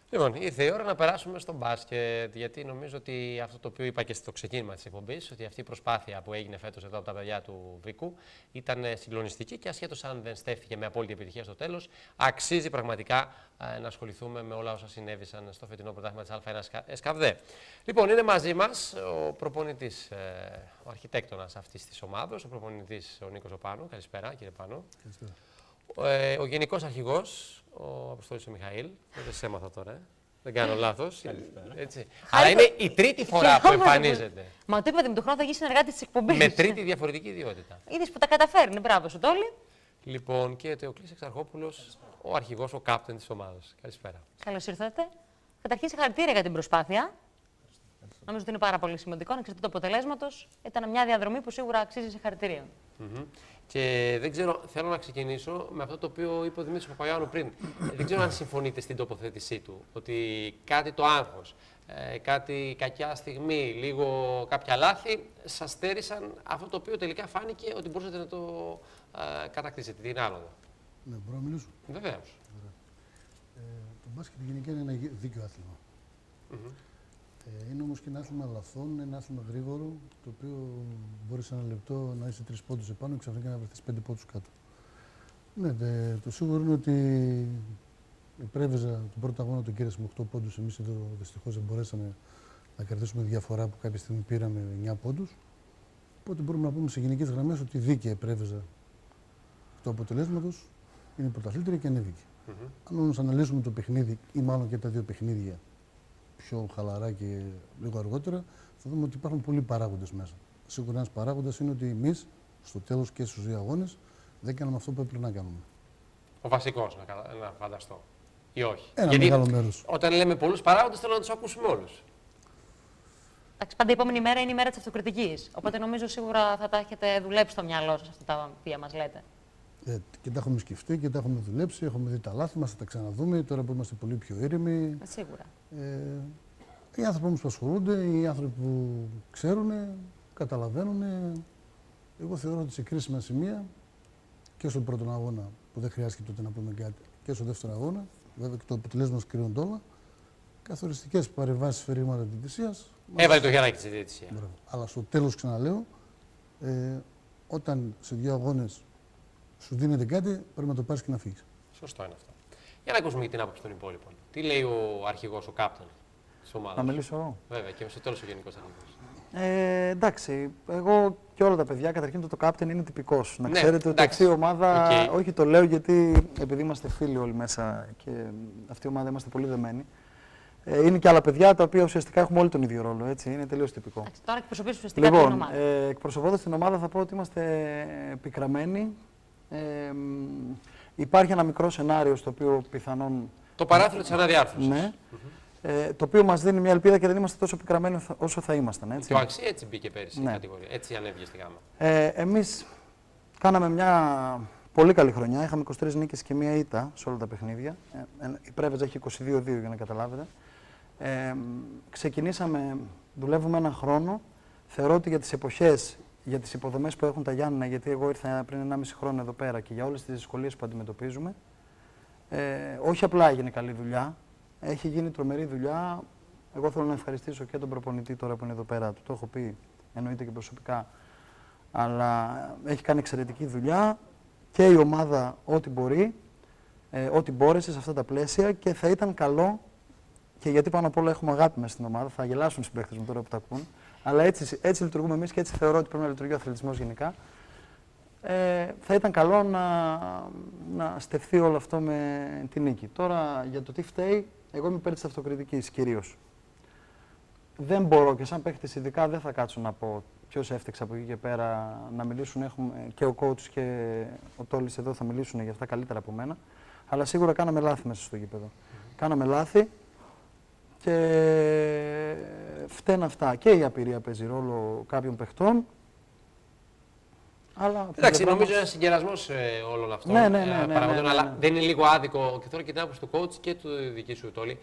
Λοιπόν, ήρθε η ώρα να περάσουμε στο μπάσκετ, γιατί νομίζω ότι αυτό το οποίο είπα και στο ξεκίνημα της εκπομπής, ότι αυτή η προσπάθεια που έγινε φέτος εδώ από τα παιδιά του Βίκου ήταν συγκλονιστική και ασχέτως αν δεν στέφθηκε με απόλυτη επιτυχία στο τέλος, αξίζει πραγματικά να ασχοληθούμε με όλα όσα συνέβησαν στο φετινό πρωτάθλημα της Α1 ΕΣΚΑΒΔΕ. Λοιπόν, είναι μαζί μας ο προπονητής, ο αρχιτέκτονας αυτής της ομάδας, ο προπονητής ο Νίκος Πάνο. Καλησπέρα, κύριε Πάνο. Ο γενικός αρχηγός, ο Αποστόλης ο Μιχαήλ. Δεν σε έμαθα τώρα. Δεν κάνω λάθος. Αλλά είναι η τρίτη φορά που εμφανίζεται. Μα το είπατε, με τον χρόνο θα γίνει συνεργάτη τη εκπομπή. Με τρίτη διαφορετική ιδιότητα. Είδες που τα καταφέρνει. Μπράβο σου, Τόλι. Λοιπόν, και ο Θεοκλής Εξαρχόπουλος, ο αρχηγός, ο κάπτεν της ομάδας. Καλησπέρα. Καλώς ήρθατε. Καταρχήν, συγχαρητήρια για την προσπάθεια. Νομίζω ότι είναι πάρα πολύ σημαντικό, ανεξαρτήτως του αποτελέσματος. Ήταν μια διαδρομή που σίγουρα αξίζει συγχαρητήριων. Και δεν ξέρω, θέλω να ξεκινήσω με αυτό το οποίο είπε ο Δημήτρης Παπαγιάννου πριν. Δεν ξέρω αν συμφωνείτε στην τοποθέτησή του, ότι κάτι το άγχος, κάτι κακιά στιγμή, λίγο κάποια λάθη, σας στέρισαν αυτό το οποίο τελικά φάνηκε ότι μπορούσατε να το κατακτήσετε, την άνοδο. Ναι, μπορώ να μιλήσω. Βεβαίως. Το μπάσκετ γενικά είναι ένα δίκαιο άθλημα. Είναι όμως και ένα άθλημα λαθών, ένα άθλημα γρήγορο, το οποίο μπορεί σε ένα λεπτό να είσαι 3 πόντους επάνω και ξαφνικά να βρεθείς 5 πόντους κάτω. Ναι, το σίγουρο είναι ότι η Πρέβεζα τον πρώτο αγώνα τον κέρδισε με 8 πόντους. Εμείς εδώ δυστυχώς δεν μπορέσαμε να κερδίσουμε τη διαφορά που κάποια στιγμή πήραμε 9 πόντους. Οπότε μπορούμε να πούμε σε γενικές γραμμές ότι δίκαια η Πρέβεζα του αποτελέσματος είναι πρωταθλήτρια και ανέβηκε. Αν όμως αναλύσουμε το παιχνίδι, ή μάλλον και τα δύο παιχνίδια, πιο χαλαρά και λίγο αργότερα, θα δούμε ότι υπάρχουν πολλοί παράγοντες μέσα. Σίγουρα ένας παράγοντας είναι ότι εμείς, στο τέλος και στους δύο αγώνες, δεν κάναμε αυτό που έπρεπε να κάνουμε. Ο βασικός, να φανταστώ. Ή όχι. Ένα Γιατί μεγάλο μέρος. όταν λέμε πολλούς παράγοντες, θέλω να τους ακούσουμε όλους. Εντάξει, πάντα η επόμενη μέρα είναι η μέρα της αυτοκριτικής. Οπότε νομίζω σίγουρα θα τα έχετε δουλέψει στο μυαλό σας αυτά τα οποία μας λέτε. Και τα έχουμε σκεφτεί και τα έχουμε δουλέψει. Έχουμε δει τα λάθη μας, θα τα ξαναδούμε. Τώρα που είμαστε πολύ πιο ήρεμοι. Σίγουρα. Οι άνθρωποι όμως που ασχολούνται, οι άνθρωποι που ξέρουν, καταλαβαίνουν. Εγώ θεωρώ ότι σε κρίσιμα σημεία και στον πρώτο αγώνα, που δεν χρειάστηκε τότε να πούμε κάτι, και στο δεύτερο αγώνα, βέβαια και το αποτελέσμα κρίνονται όλα, καθοριστικές παρεμβάσεις σφαιρίγματα της διαιτησίας. Έβαλε το χεράκι στη διαιτησία. Αλλά στο τέλος, ξαναλέω, όταν σε δύο αγώνες σου δίνεται κάτι, πρέπει να το πάρεις και να φύγεις. Σωστό είναι αυτό. Για να ακούσουμε και την άποψη των υπόλοιπων. Τι λέει ο αρχηγός, ο κάπτεν της ομάδας? Να μιλήσω εγώ. Βέβαια, και στο τέλος ο γενικός αρχηγός. Εντάξει, εγώ και όλα τα παιδιά, καταρχήν το captain είναι τυπικός. Να Ναι, ξέρετε ότι αυτή η ομάδα, όχι το λέω γιατί επειδή είμαστε φίλοι όλοι μέσα και αυτή η ομάδα είμαστε πολύ δεμένοι. Είναι και άλλα παιδιά τα οποία ουσιαστικά έχουμε όλοι τον ίδιο ρόλο, έτσι, είναι τελείως τυπικό. Τώρα εκπροσωπείς ουσιαστικά την ομάδα. Εκπροσωπώντας την ομάδα θα πω ότι είμαστε πικραμένοι. Υπάρχει ένα μικρό σενάριο στο οποίο πιθανόν... Το παράθυρο της αναδιάρθρωσης. Ναι. Το οποίο μας δίνει μια ελπίδα και δεν είμαστε τόσο πικραμένοι όσο θα ήμασταν. Έτσι. Το Αξί έτσι μπήκε πέρυσι η κατηγορία, έτσι ανέβηκε στη γάμα. Εμείς κάναμε μια πολύ καλή χρονιά. Είχαμε 23 νίκες και μία ήττα σε όλα τα παιχνίδια. Η Πρέβεζα έχει 22-2 για να καταλάβετε. Ξεκινήσαμε, δουλεύουμε έναν χρόνο. Θεωρώ ότι για τις εποχές, για τις υποδομές που έχουν τα Γιάννενα, γιατί εγώ ήρθα πριν 1,5 χρόνο εδώ πέρα και για όλες τις δυσκολίες που αντιμετωπίζουμε, όχι απλά έγινε καλή δουλειά. Έχει γίνει τρομερή δουλειά. Εγώ θέλω να ευχαριστήσω και τον προπονητή τώρα που είναι εδώ πέρα. Του το έχω πει, εννοείται και προσωπικά. Αλλά έχει κάνει εξαιρετική δουλειά και η ομάδα ό,τι μπορεί, ό,τι μπόρεσε σε αυτά τα πλαίσια και θα ήταν καλό και γιατί πάνω απ' όλα έχουμε αγάπη μέσα στην ομάδα. Θα γελάσουν οι συμπαίκτες μου τώρα που τα ακούν. Αλλά έτσι λειτουργούμε εμείς και έτσι θεωρώ ότι πρέπει να λειτουργεί ο αθλητισμός γενικά. Θα ήταν καλό να στεφθεί όλο αυτό με την νίκη. Τώρα για το τι φταίει, εγώ είμαι υπέρ της αυτοκριτικής κυρίως. Δεν μπορώ και σαν παίκτης ειδικά δεν θα κάτσω να πω ποιος έφταξε από εκεί και πέρα να μιλήσουν. Έχουμε και ο coach και ο Τόλης εδώ θα μιλήσουν για αυτά καλύτερα από μένα. Αλλά σίγουρα κάναμε λάθη μέσα στο γήπεδο. Κάναμε λάθη και φταίνε αυτά. Και η απειρία παίζει ρόλο κάποιων παιχτών. Αλλά εντάξει, νομίζω είναι ένα συγκερασμός όλων αυτών παραγόντων, αλλά δεν είναι λίγο άδικο και τώρα και την άποψη του coach και του δική σου Τόλη.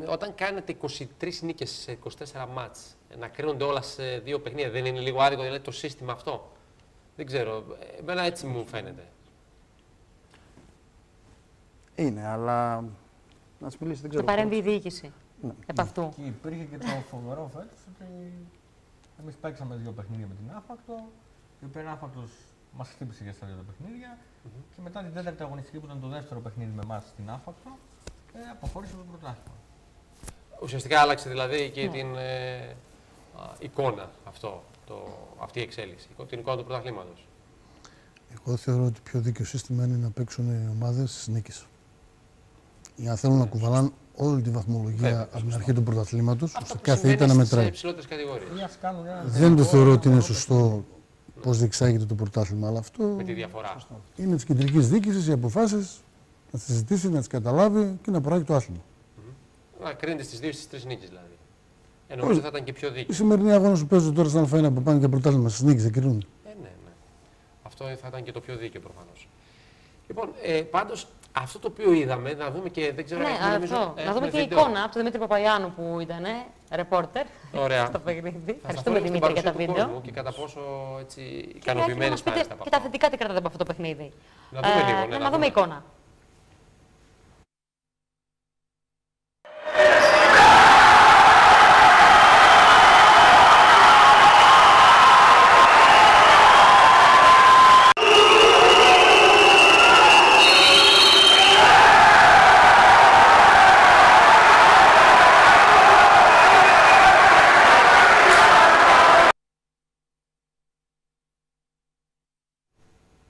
Όταν κάνετε 23 νίκες σε 24 μάτς, να κρίνονται όλα σε δύο παιχνίδια, δεν είναι λίγο άδικο δηλαδή το σύστημα αυτό? Δεν ξέρω, εμένα έτσι μου φαίνεται. Είναι, αλλά να μας μιλήσει, δεν ξέρω. Θα παρέμβει η διοίκηση Ναι. επ' αυτού. Και υπήρχε και το φοβερό φέτος ότι εμείς παίξαμε 2 παιχνίδια με την Άφακτο. Η οποία Άφακτος μας χτύπησε για στα 2 τα παιχνίδια. Και μετά την 4η αγωνιστική που ήταν το δεύτερο παιχνίδι με εμάς στην Άφακτο, αποχώρησε το πρωτάθλημα. Ουσιαστικά άλλαξε δηλαδή και την εικόνα αυτή η εξέλιξη, την εικόνα του πρωταθλήματος. Εγώ θεωρώ ότι πιο δίκαιο σύστημα είναι να παίξουν ομάδες στις νίκες. Για να θέλουν να κουβαλάνε όλη τη βαθμολογία από την αρχή του πρωταθλήματος, ώστε κάθε ήττα να μετράει. Δεν το θεωρώ ότι είναι σωστό πώς διεξάγεται το πρωτάθλημα, αλλά αυτό με τη διαφορά. είναι της κεντρικής διοίκησης, οι αποφάσεις να τις συζητήσει, να τις καταλάβει και να προάγει το άθλημα. Να κρίνεται στις 2 στις 3 νίκες δηλαδή. Νομίζω θα ήταν και πιο δίκαιο. Οι σημερινοί αγώνες που παίζουν τώρα στην Α1 που πάνε για πρωτάθλημα στις νίκες δεν κρίνουν. Ναι. Αυτό θα ήταν και το πιο δίκαιο προφανώς. Λοιπόν, πάντως αυτό το οποίο είδαμε, να δούμε και δεν ξέρω αν να δούμε και η εικόνα από τον Δημήτρη Παπαγιάννου που ήταν ρεπόρτερ στο παιχνίδι. Ευχαριστούμε Δημήτρη για τα βίντεο. Και κατά πόσο ικανοποιημένες πάνε και τα θετικά τι κρατάτε από αυτό το παιχνίδι. Να δούμε λίγο. Να δούμε εικόνα.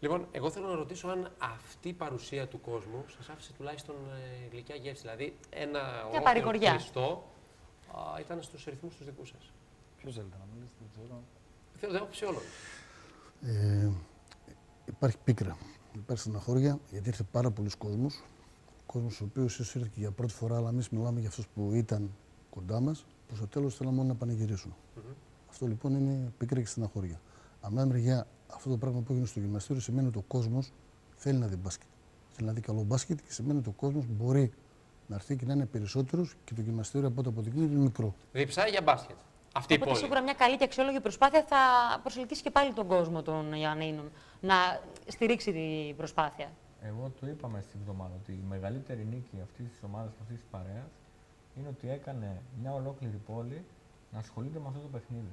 Λοιπόν, εγώ θέλω να ρωτήσω αν αυτή η παρουσία του κόσμου σας άφησε τουλάχιστον γλυκιά γεύση. Δηλαδή, ένα ολόκληρο Χριστό ήταν στους ρυθμούς τους δικούς σας. Ποιος θέλετε να μιλήσει, δεν ξέρω. Θέλω την άποψη όλων. Υπάρχει πίκρα, υπάρχει στεναχώρια, γιατί ήρθε πάρα πολλοί κόσμος. Κόσμος ο οποίος ήρθε και για πρώτη φορά, αλλά εμείς μιλάμε για αυτούς που ήταν κοντά μας, που στο τέλος θέλαμε μόνο να πανηγυρίσουν. Αυτό λοιπόν είναι πίκρα και στεναχώρια. Από μια μεριά, αυτό το πράγμα που έγινε στο γυμναστήριο σημαίνει ότι ο κόσμος θέλει να δει μπάσκετ. Θέλει να δει καλό μπάσκετ και σημαίνει ότι ο κόσμος μπορεί να έρθει και να είναι περισσότερος και το γυμναστήριο από ό,τι αποδεικνύει είναι μικρό. Διψάει για μπάσκετ. Αυτή η πόλη. Σίγουρα μια καλή και αξιόλογη προσπάθεια θα προσελκύσει και πάλι τον κόσμο των Ιωαννίνων να στηρίξει την προσπάθεια. Εγώ το είπαμε στην εβδομάδα ότι η μεγαλύτερη νίκη αυτή τη ομάδα, αυτή τη παρέα, είναι ότι έκανε μια ολόκληρη πόλη να ασχολείται με αυτό το παιχνίδι.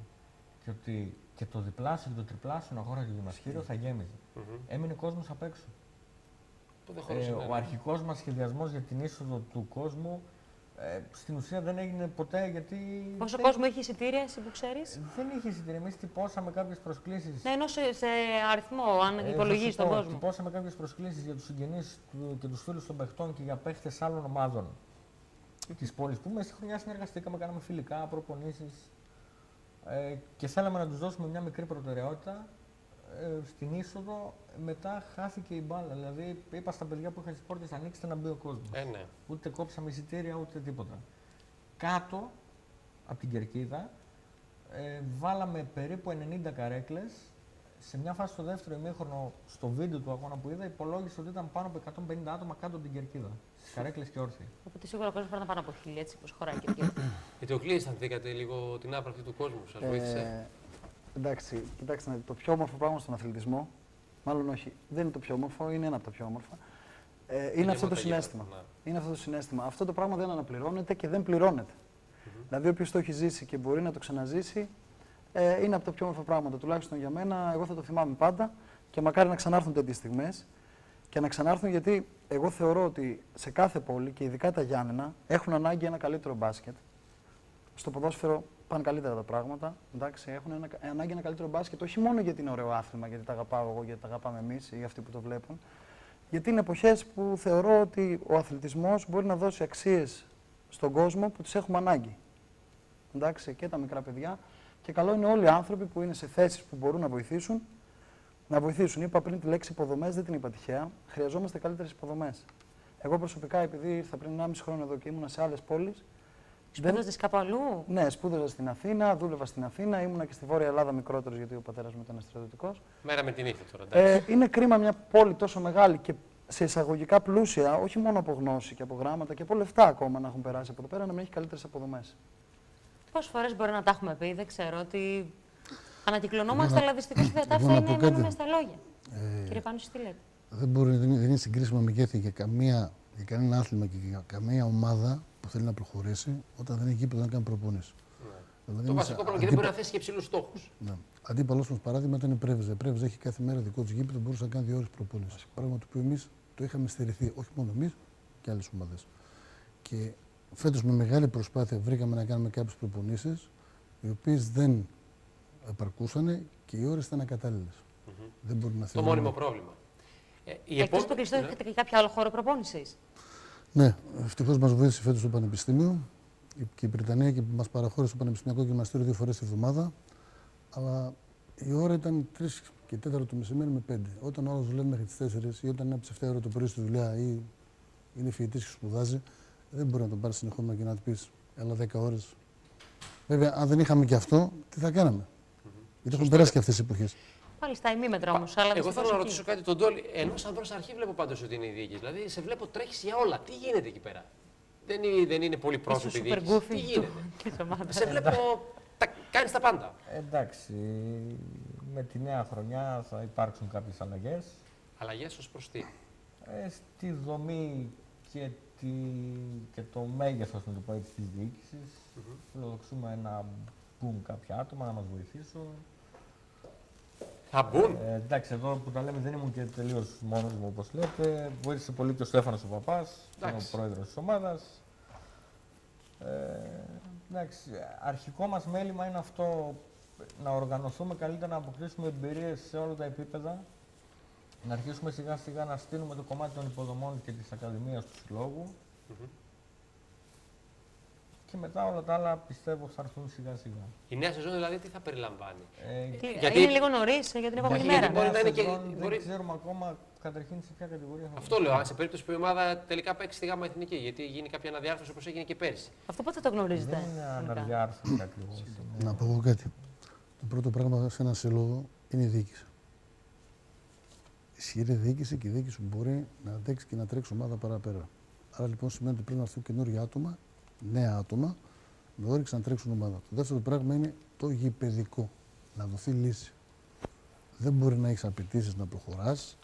Και ότι και το διπλάσιο και το τριπλάσιο αγώνα του γυμναστήριο θα γέμιζε. Έμεινε κόσμος απ' έξω. Ο αρχικός μας σχεδιασμός για την είσοδο του κόσμου στην ουσία δεν έγινε ποτέ γιατί. Πόσο κόσμο είχε εισιτήρια, εσύ που ξέρεις? Δεν είχε εισιτήρια. Εμείς τυπώσαμε κάποιες προσκλήσεις. Ναι, ενώ σε αριθμό, αν υπολογίζει τον κόσμο. Τυπώσαμε κάποιες προσκλήσεις για τους συγγενείς και τους φίλους των παιχτών και για παίχτες άλλων ομάδων της πόλης που μέσα στη χρονιά συνεργαστήκαμε, κάναμε φιλικά, προπονήσεις. Και θέλαμε να τους δώσουμε μια μικρή προτεραιότητα στην είσοδο. Μετά χάθηκε η μπάλα. Δηλαδή, είπα στα παιδιά που είχαν τις πόρτες ανοίξτε να μπει ο κόσμος. Ναι. Ούτε κόψαμε εισιτήρια ούτε τίποτα. Κάτω από την κερκίδα βάλαμε περίπου 90 καρέκλες. Σε μια φάση στο δεύτερο ημίχρονο, στο βίντεο του αγώνα που είδα, υπολόγισε ότι ήταν πάνω από 150 άτομα κάτω από την κερκίδα. Στις καρέκλες και όρθιοι. Οπότε σίγουρα ο κόσμος πρέπει να πάνω από 1000, έτσι πως χωράει η κερκίδα. Γιατί ο Κλής, αν δείτε λίγο την άπρα αυτή του κόσμου, σας βοήθησε. Εντάξει, κοιτάξτε, το πιο όμορφο πράγμα στον αθλητισμό, μάλλον όχι, δεν είναι το πιο όμορφο, είναι ένα από τα πιο όμορφα. Είναι αυτό το συναίσθημα. Είναι αυτό το συναίσθημα. Αυτό το πράγμα δεν αναπληρώνεται και δεν πληρώνεται. Δηλαδή, όποιος το έχει ζήσει και μπορεί να το ξαναζήσει, είναι από τα πιο όμορφα πράγματα. Τουλάχιστον για μένα, εγώ θα το θυμάμαι πάντα και μακάρι να ξανάρθουν τέτοιες στιγμές. Και να ξανάρθουν γιατί εγώ θεωρώ ότι σε κάθε πόλη και ειδικά τα Γιάννενα έχουν ανάγκη ένα καλύτερο μπάσκετ. Στο ποδόσφαιρο πάνε καλύτερα τα πράγματα. Εντάξει, έχουν ανάγκη ένα καλύτερο μπάσκετ, όχι μόνο γιατί είναι ωραίο άθλημα, γιατί τα αγαπάω εγώ, γιατί τα αγαπάμε εμείς ή αυτοί που το βλέπουν. Γιατί είναι εποχές που θεωρώ ότι ο αθλητισμός μπορεί να δώσει αξίες στον κόσμο που τις έχουμε ανάγκη. Εντάξει, και τα μικρά παιδιά. Και καλό είναι όλοι οι άνθρωποι που είναι σε θέσεις που μπορούν να βοηθήσουν. Να βοηθήσουν. Είπα πριν τη λέξη υποδομές, δεν την είπα τυχαία. Χρειαζόμαστε καλύτερες υποδομές. Εγώ προσωπικά, επειδή ήρθα πριν 1,5 χρόνο εδώ και ήμουνα σε άλλες πόλεις. Σπούδαζες κάπου αλλού? Ναι, σπούδαζα στην Αθήνα, δούλευα στην Αθήνα, ήμουνα και στη Βόρεια Ελλάδα μικρότερος γιατί ο πατέρας μου ήταν στρατιωτικός. Μέρα με την ύφη τώρα. Είναι κρίμα μια πόλη τόσο μεγάλη και σε εισαγωγικά πλούσια, όχι μόνο από γνώση και από γράμματα και από λεφτά ακόμα να έχουν περάσει από εδώ πέρα, να μην έχει καλύτερες αποδομές. Πόσες φορές μπορεί να τα έχουμε πει, δεν ξέρω, ότι ανακυκλωνόμαστε, αλλά δυστυχώς τα αυτά είναι μένουμε στα λόγια. Κύριε Πάνου, τι λέτε? Δεν είναι συγκρίσιμα μεγέθη για για κανένα άθλημα και για καμία ομάδα που θέλει να προχωρήσει όταν δεν έχει γήπεδο να κάνει προπόνηση. Δηλαδή, Το βασικό πρόβλημα είναι ότι δεν μπορεί να θέσει και υψηλούς στόχους. Ναι. Αντίπαλος μας παράδειγμα ήταν η Πρέβεζα. Η Πρέβεζα έχει κάθε μέρα δικό της γήπεδο, μπορούσε να κάνει 2 ώρες προπόνηση. Πράγμα το οποίο εμείς το είχαμε στερηθεί, όχι μόνο εμείς και άλλες ομάδες. Και φέτος με μεγάλη προσπάθεια βρήκαμε να κάνουμε κάποιες προπονήσεις, οι οποίες δεν επαρκούσαν και οι ώρες ήταν ακατάλληλες. Δεν μπορεί να Το μόνιμο πρόβλημα. Εκτός από κλειστό, έχετε και κάποιο άλλο χώρο προπόνησης? Ναι, ευτυχώς μας βοήθησε φέτος το Πανεπιστήμιο και η Βρετανία και μας παραχώρησε το Πανεπιστημιακό Γυμναστήριο 2 φορές τη βδομάδα. Αλλά η ώρα ήταν 3 και 4 το μεσημέρι με 5. Όταν ο άλλος δουλεύει μέχρι τις 4 ή όταν είναι από τις 7 ώρα το πρωί στη δουλειά ή είναι φοιτητής και σπουδάζει, δεν μπορεί να τον πάρει συνεχόμενα και να του πει έλα 10 ώρες. Βέβαια, αν δεν είχαμε και αυτό, τι θα κάναμε. Γιατί έχουν περάσει και αυτές τις εποχές. Πάλι στα ημίμετρα όμως. Αλλά Εγώ θέλω να ρωτήσω κάτι τον Τόλι. Ενώ σαν προς αρχή βλέπω πάντως ότι είναι η διοίκηση. Δηλαδή, σε βλέπω τρέχεις για όλα. Τι γίνεται εκεί πέρα? Δεν είναι πολύ πρόσωπη η διοίκηση. Τι γίνεται? Σε βλέπω. Κάνεις τα πάντα. Εντάξει, με τη νέα χρονιά θα υπάρξουν κάποιες αλλαγές. Αλλαγές ως προς τι? Στη δομή και το μέγεθος, να το πω έτσι, της διοίκησης. Φιλοδοξούμε να μπουν κάποια άτομα να μας βοηθήσουν. Θα μπουν. Εντάξει, εδώ που τα λέμε δεν ήμουν και τελείως μόνος μου, όπως λέτε. Βοήθησε πολύ και ο Στέφανος ο Παπάς, ο πρόεδρος της ομάδας. Εντάξει, αρχικό μας μέλημα είναι αυτό, να οργανωθούμε καλύτερα, να αποκτήσουμε εμπειρίες σε όλα τα επίπεδα, να αρχίσουμε σιγά σιγά να στείλουμε το κομμάτι των υποδομών και της Ακαδημίας του Συλλόγου και μετά όλα τα άλλα πιστεύω θα έρθουν σιγά σιγά. Η νέα σεζόν δηλαδή τι θα περιλαμβάνει? Γιατί είναι λίγο νωρίς για την επόμενη μέρα. Μπορεί να είναι και... Δεν ξέρουμε ακόμα καταρχήν σε ποια κατηγορία θα Αυτό λέω, σε περίπτωση που η ομάδα τελικά παίξει στη ΓΑΜΑ Εθνική, γιατί γίνει κάποια αναδιάρθρωση όπως έγινε και πέρσι. Αυτό πότε θα το γνωρίζετε? Δεν είναι αναδιάρθρωση ακριβώς. Να πω εγώ κάτι. Το πρώτο πράγμα σε ένα σύλλογο είναι η διοίκηση. Ισχυρή διοίκηση και η διοίκηση που μπορεί να αντέξει και να τρέξει ομάδα παραπέρα. Άρα λοιπόν σημαίνει ότι πρέπει να έρθουν καινούργια άτομα, νέα άτομα, με όρεξη να τρέξουν ομάδα. Το δεύτερο πράγμα είναι το γηπαιδικό. Να δοθεί λύση. Δεν μπορεί να έχει απαιτήσεις να προχωράς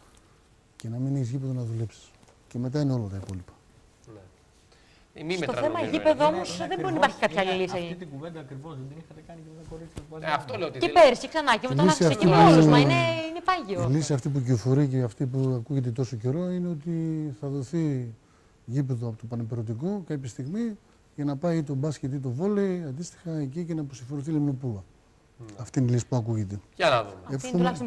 και να μην έχει γήπεδο να δουλέψεις. Και μετά είναι όλα τα υπόλοιπα. Ναι. Στο θέμα γήπεδο όμως δεν μπορεί να υπάρχει κάποια άλλη λύση. Αυτή την κουβέντα ακριβώς δεν την είχατε κάνει και με τα κορίτσια. Αυτό λέω ότι και πέρσι ξανά και μετά να άφησε και μόνος. Μα είναι πάγιο. Η λύση αυτή που κυοφορεί και αυτή που ακούγεται τόσο καιρό είναι ότι θα δοθεί γήπεδο από το Πανεπερωτικό κάποια στιγμή για να πάει το μπάσκετ ή το βόλεϊ αντίστοιχα εκεί και να αποσυμφορηθεί η Λεμνοπούλα. Αυτή είναι η λύση που ακούγεται. Για να δούμε. Αυτή είναι τουλάχιστον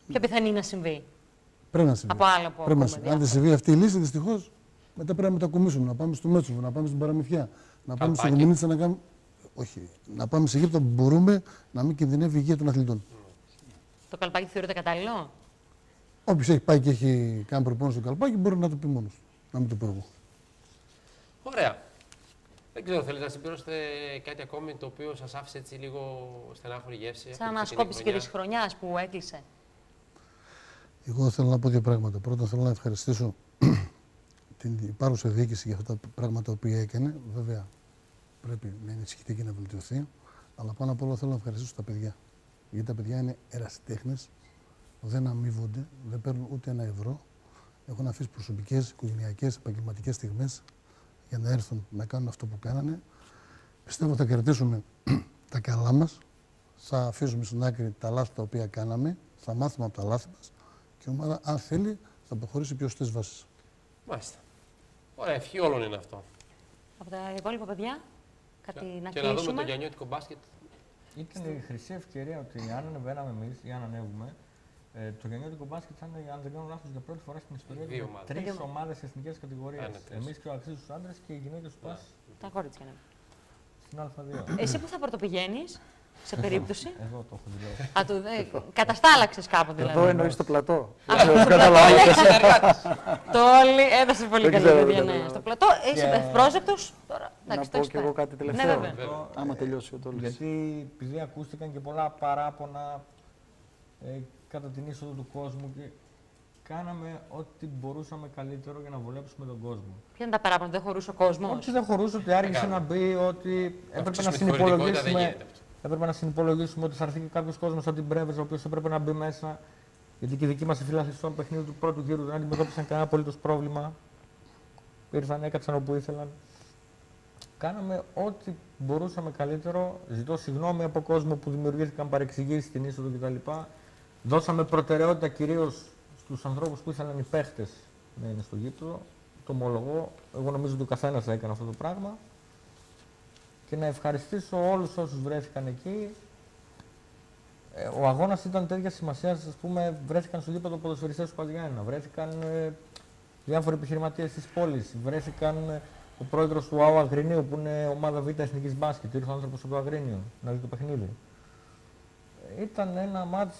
πιο πιθανή να συμβεί. Πρέπει να συμβεί. Από άλλα που ακούμε. Αν δεν συμβεί αυτή η λύση, δυστυχώς, μετά πρέπει να μετακομίσουμε, να πάμε στο Μέτσοβο, να πάμε στην Παραμυθιά, να πάμε στο Γεμινίτσα να κάνουμε. Όχι, να πάμε σε γήπεδο που μπορούμε να μην κινδυνεύει η υγεία των αθλητών. Το Καλπάκι θεωρείται κατάλληλο? Όποιος έχει πάει και έχει κάνει προπόνηση στο Καλπάκι μπορεί να το πει μόνος. Να μην το πω εγώ. Ωραία. Δεν ξέρω, θέλετε να συμπληρώσετε κάτι ακόμη το οποίο σας άφησε έτσι λίγο στενάχωρη γεύση? Σαν ανασκόπηση και της χρονιάς που έκλεισε. Εγώ θέλω να πω 2 πράγματα. Πρώτα θέλω να ευχαριστήσω την υπάρχουσα διοίκηση για αυτά τα πράγματα που έκανε. Βέβαια πρέπει να ενισχυθεί και να βελτιωθεί. Αλλά πάνω απ' όλα θέλω να ευχαριστήσω τα παιδιά. Γιατί τα παιδιά είναι ερασιτέχνες, δεν αμείβονται, δεν παίρνουν ούτε ένα ευρώ. Έχουν αφήσει προσωπικές, οικογενειακές, επαγγελματικές στιγμές για να έρθουν να κάνουν αυτό που κάνανε. Πιστεύω θα κρατήσουμε τα καλά μας, θα αφήσουμε στην άκρη τα λάθη τα οποία κάναμε, θα μάθουμε από τα λάθη μας και η ομάδα, αν θέλει, θα προχωρήσει πιο σωστές βάσεις. Μάλιστα. Ωραία, ευχή όλων είναι αυτό. Από τα υπόλοιπα παιδιά, κάτι να και κλείσουμε. Να δούμε το γιαννιώτικο μπάσκετ. Ήταν η χρυσή ευκαιρία ότι αν ανεβαίναμε εμείς ή αν ανέβουμε, το γιαννιώτικο μπάσκετ θα είναι, αν δεν κάνω λάθος, για πρώτη φορά στην ιστορία του 3 ομάδες σε εθνικές κατηγορίες. Εμείς και ο Αξίζος στους άντρες και οι γυναίκες του ΠΑΣ. Τα κορίτσια, ναι. Στην Α2. Εσύ που θα πρωτοπηγαίνεις, σε περίπτωση. Εδώ το έχω δηλώσει. Καταστάλαξες κάπου δηλαδή. Εδώ εννοείς το πλατό. Το όλοι έδωσε πολύ καλή παιδιά, ναι. Στο πλατό, είσαι ευπρόσδεκτος. Να πω και εγώ κάτι τελευταίο. Ναι, άμα τελειώσει ο Τόλης. Γιατί επειδή ακούστηκαν και πολλά παράπονα κατά την είσοδο του κόσμου και κάναμε ό,τι μπορούσαμε καλύτερο για να βολέψουμε τον κόσμο. Ποια είναι τα παράπονα, δεν χωρούσε ο κόσμος? Ότι δεν χωρούσε, ότι άργησε να μπει, ότι έπρεπε να συνυπολογίσουμε. Έπρεπε να συνυπολογίσουμε ότι θα έρθει και κάποιο κόσμο από την Πρέβεζα, ο οποίο έπρεπε να μπει μέσα. Γιατί και οι δικοί μας οι φίλαθλοι στο παιχνίδι του πρώτου γύρου δεν αντιμετώπισαν κανένα απολύτως πρόβλημα. Ήρθαν, έκατσαν όπου ήθελαν. Κάναμε ό,τι μπορούσαμε καλύτερο. Ζητώ συγγνώμη από κόσμο που δημιουργήθηκαν παρεξηγήσεις στην είσοδο κτλ. Δώσαμε προτεραιότητα κυρίως στους ανθρώπους που ήθελαν οι παίχτες να είναι στο γήπεδο. Το ομολογώ. Εγώ νομίζω ότι ο καθένας θα έκανε αυτό το πράγμα. Και να ευχαριστήσω όλους όσους βρέθηκαν εκεί. Ο αγώνας ήταν τέτοια σημασία, ας πούμε, βρέθηκαν στο γήπεδο ποδοσφαιριστές του Παζιάννηνα, βρέθηκαν διάφοροι επιχειρηματίες της πόλης, βρέθηκαν ο πρόεδρος του ΑΟ Αγρινίου, που είναι ομάδα Β' Εθνικής Μπάσκετ, ήρθε ο άνθρωπος από το Αγρίνιο να δει το παιχνίδι. Ήταν ένα μάτς,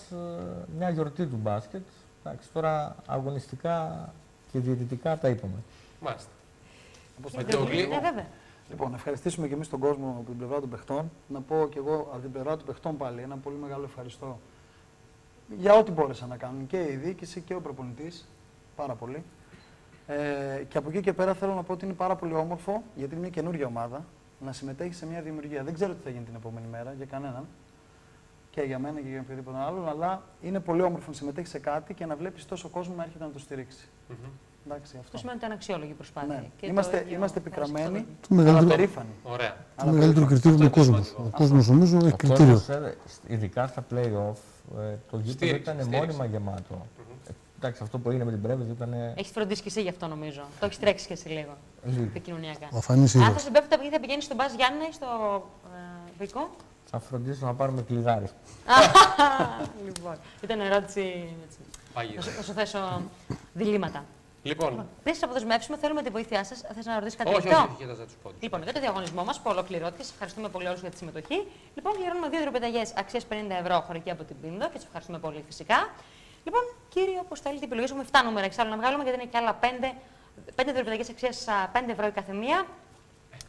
μια γιορτή του μπάσκετ. Εντάξει, τώρα αγωνιστικά και διαιτητικά τα είπαμε. Μάλιστα. Βέβαια. Λοιπόν, να ευχαριστήσουμε και εμείς τον κόσμο από την πλευρά των παιχτών. Να πω και εγώ από την πλευρά των παιχτών πάλι ένα πολύ μεγάλο ευχαριστώ για ό,τι μπόρεσαν να κάνουν και η διοίκηση και ο προπονητής. Πάρα πολύ. Και από εκεί και πέρα θέλω να πω ότι είναι πάρα πολύ όμορφο, γιατί είναι μια καινούργια ομάδα, να συμμετέχει σε μια δημιουργία. Δεν ξέρω τι θα γίνει την επόμενη μέρα για κανέναν. Και για μένα και για οποιοδήποτε άλλον, αλλά είναι πολύ όμορφο να συμμετέχει σε κάτι και να βλέπει τόσο κόσμο να έρχεται να το στηρίξει. Εντάξει, αυτό σημαίνει ότι είναι αξιόλογη προσπάθεια. Ναι. Και είμαστε πικραμένοι, αλλά περήφανοι. Ωραία. Το μεγαλύτερο κριτήριο είναι ο κόσμος. Ο κόσμος νομίζω έχει κριτήριο. Ειδικά στα play-off, το γήπεδο ήταν μόνιμα γεμάτο. Εντάξει, αυτό που έγινε με την Πρέβεζ ήταν. Έχει φροντίσει και εσύ γι' αυτό νομίζω. Το έχει τρέξει και εσύ λίγο. Επικοινωνιακά. Αν θα συμπέφτει επειδή θα πηγαίνει στον Μπάζ Γιάννη ή στο Βικό. Θα φροντίσω να πάρουμε κλειδάρι. Λοιπόν, ήταν ερώτηση. Να σου θέσω διλήμματα. Λοιπόν. Πριν σα αποδεσμεύσουμε, θέλουμε τη βοήθειά σα. Θε να ρωτήσει κάτι όχι, τέτοιο? όχι, θα του πω. Λοιπόν, για το διαγωνισμό μα που ολοκληρώθηκε, σα ευχαριστούμε πολύ όλου για τη συμμετοχή. Λοιπόν, πληρώνουμε 2 δροπεταγές αξίας 50 ευρώ χωρική από την Πίνδο και σα ευχαριστούμε πολύ φυσικά. Λοιπόν, κύριε, όπως θέλετε, επιλογές έχουμε 7 νούμερα εξάλλου να βγάλουμε, γιατί είναι και άλλα 5 δροπεταγές αξίας 5 ευρώ η καθεμία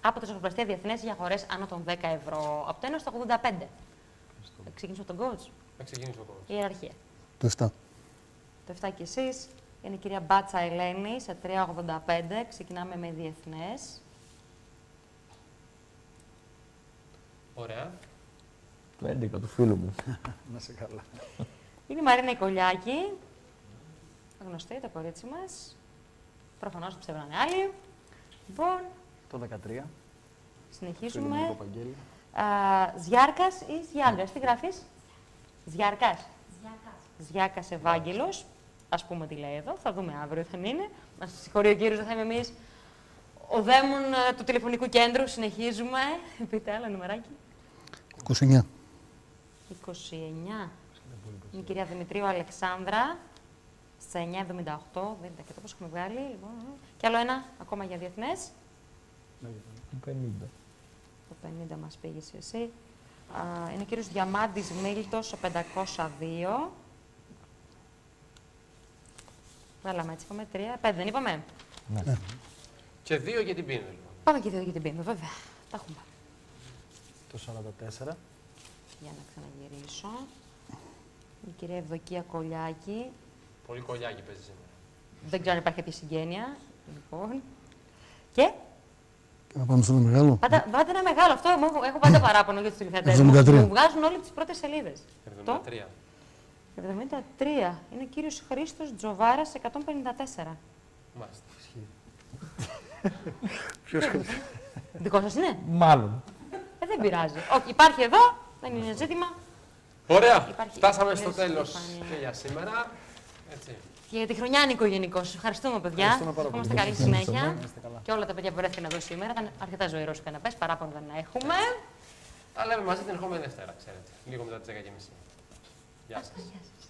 από το Σοφροπλαστεία Διεθνές για αγορές άνω των 10 ευρώ. Από το 1 στο 85. Θα ξεκινήσω από τον coach. Θα ξεκινήσω εγώ. Η ιεραρχία. Το 7. Το 7 κι εσείς. Είναι η κυρία Μπάτσα Ελένη σε 3,85. Ξεκινάμε με διεθνές. Ωραία. Το 11 του φίλου μου. Να σε καλά. Είναι η Μαρίνα Ικολιάκη. Γνωστή, το κορίτσι μας. Προφανώς ψευράνε άλλοι. Λοιπόν. Το 13. Συνεχίζουμε. Ζιάρκας ή Ζιάγκας. Τι γράφεις? Ζιάρκας. Ζιάκας Ευάγγελος. Ας πούμε τι λέει εδώ. Θα δούμε αύριο θα είναι. Μας συγχωρεί ο κύριος, δεν θα είμαι εμείς. Ο δαίμον του τηλεφωνικού κέντρου. Συνεχίζουμε. Πείτε άλλο νουμεράκι. 29. 29. Είναι η κυρία Δημητρίου Αλεξάνδρα. Σε 9,78. Δεν είναι και το πώς έχουμε βγάλει. Λοιπόν. Και άλλο ένα ακόμα για διεθνές. Το 50. Το 50 μας πήγες εσύ. Είναι ο κύριος Διαμάντης Μίλτος, στο 502. Βάλαμε έτσι, είπαμε 3, 5 δεν είπαμε. Ναι. Και 2 για την Πίνδο, λοιπόν. Πάμε και 2 για την Πίνδο, βέβαια. Τα έχουμε. Το 44. Για να ξαναγυρίσω. Η κυρία Ευδοκία Κολιάκη. Πολύ κολλιάκι παίζει σήμερα. Δεν ξέρω αν υπάρχει κάποια συγγένεια. Λοιπόν. Και. Να πάμε στο μεγάλο. Πάτε ένα μεγάλο. Αυτό έχω πάντα παράπονο για τους τηλεθεατές. 73. Μου βγάζουν όλοι τις πρώτες σελίδες. 73. 73. Είναι ο κύριος Χρήστος Τζοβάρας, 154. Μάλιστα. Ποιος Δικό σας είναι? Μάλλον. Δεν πειράζει. Όχι, υπάρχει εδώ, δεν είναι ζήτημα. Ωραία. Υπάρχει Φτάσαμε στο πλήρως τέλος διαφάνεια. και για σήμερα. Έτσι. Και για τη χρονιάνικο γενικώς. Ευχαριστούμε, παιδιά. Ευχαριστούμε πάρα πολύ. Ευχόμαστε καλή συνέχεια. καλά. Και όλα τα παιδιά που βρέθηκαν εδώ σήμερα. Ήταν αρκετά ζωηρό ο καναπές, παράπονο δεν έχουμε. Τα λέμε μαζί την ερχόμενη Δευτέρα, ξέρετε. Λίγο μετά τις 10:30. Γεια σας. Γεια σας.